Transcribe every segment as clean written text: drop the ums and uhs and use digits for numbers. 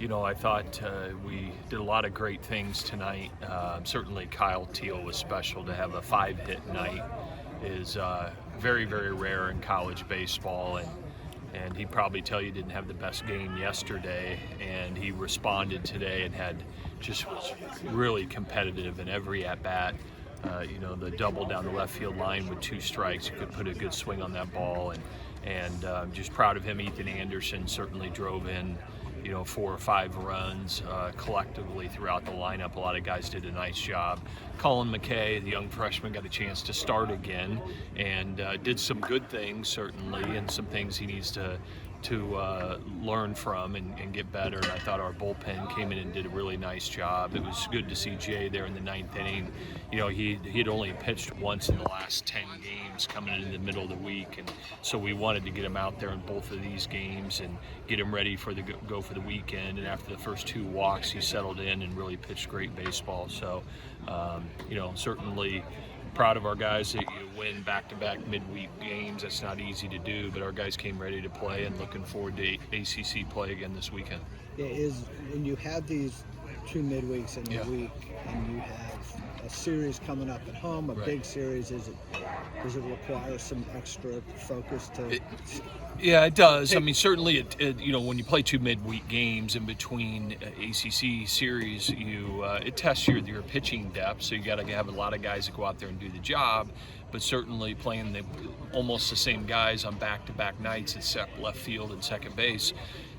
I thought we did a lot of great things tonight. Certainly Kyle Teal was special. To have a 5-hit night is very, very rare in college baseball, and he'd probably tell you didn't have the best game yesterday, and he responded today and was really competitive in every at-bat. The double down the left field line with 2 strikes, he could put a good swing on that ball, and just proud of him. Ethan Anderson certainly drove in 4 or 5 runs collectively throughout the lineup. A lot of guys did a nice job. Colin McKay, the young freshman, got a chance to start again and did some good things certainly, and some things he needs to learn from and get better. And I thought our bullpen came in and did a really nice job. It was good to see Jay there in the 9th inning. He had only pitched once in the last 10 games coming in the middle of the week, and so we wanted to get him out there in both of these games and get him ready for the go for the weekend. And after the first 2 walks, he settled in and really pitched great baseball. So certainly proud of our guys that you win back-to-back midweek games. That's not easy to do, but our guys came ready to play, and looking forward to ACC play again this weekend. When you have these 2 midweeks in a week, and you have a series coming up at home, a big series, does it require some extra focus to? Yeah, it does. I mean, certainly, when you play 2 midweek games in between ACC series, it tests your pitching depth. So you got to have a lot of guys that go out there and do the job. But certainly playing almost the same guys on back-to-back nights at left field and second base,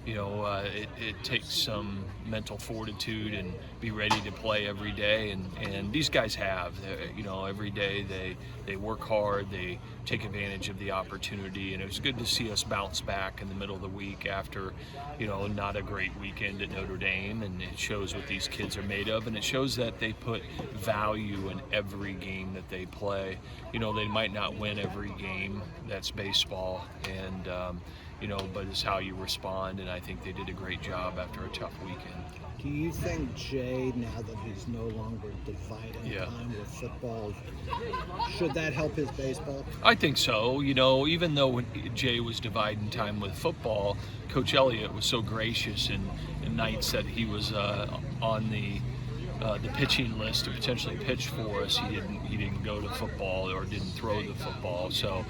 it takes some mental fortitude and be ready to play every day. And these guys have, every day they work hard, they take advantage of the opportunity. And it was good to see us bounce back in the middle of the week after, not a great weekend at Notre Dame. And it shows what these kids are made of, and it shows that they put value in every game that they play. They might not win every game. That's baseball. And, but it's how you respond, and I think they did a great job after a tough weekend. Do you think Jay, now that he's no longer dividing time with football, should that help his baseball? I think so. Even though when Jay was dividing time with football, Coach Elliott was so gracious in nights that he was on the pitching list to potentially pitch for us. He didn't go to football or didn't throw the football. So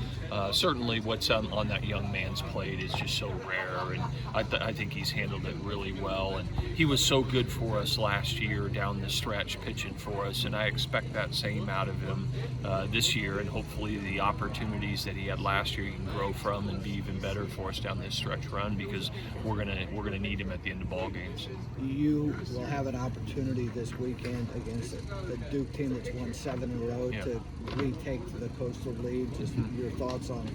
certainly what's on that young man's plate is just so rare, and I think he's handled it really well. And he was so good for us last year down the stretch pitching for us, and I expect that same out of him this year. And hopefully the opportunities that he had last year he can grow from and be even better for us down this stretch run, because we're gonna need him at the end of ball games. You will have an opportunity this weekend against the Duke team that's won 7 in a row to retake the Coastal lead. Just your thoughts on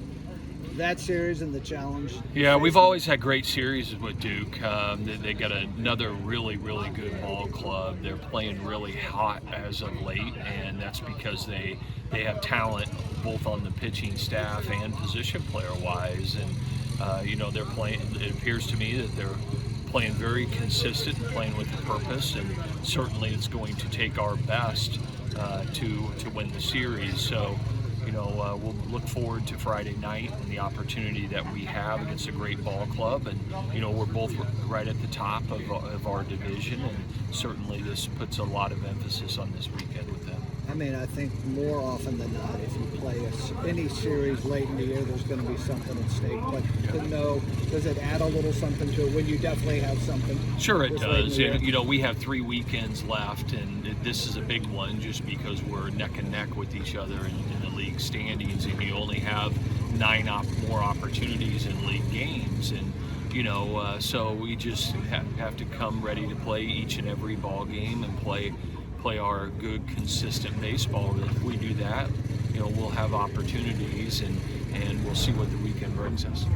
that series and the challenge? Yeah, we've always had great series with Duke. They got another really, really good ball club. They're playing really hot as of late, and that's because they have talent both on the pitching staff and position player-wise. And they're playing. It appears to me that they're playing very consistent and playing with a purpose, and certainly it's going to take our best to win the series. So we'll look forward to Friday night and the opportunity that we have against a great ball club. And we're both right at the top of our division, and certainly this puts a lot of emphasis on this weekend with them. I think more often than not, if you play any series late in the year, there's going to be something at stake. But to know, does it add a little something to it when you definitely have something? Sure, it does. We have 3 weekends left, and this is a big one just because we're neck and neck with each other in the league standings, and you only have 9 more opportunities in league games. And so we just have to come ready to play each and every ball game and play our good, consistent baseball. If we do that, we'll have opportunities, and we'll see what the weekend brings us.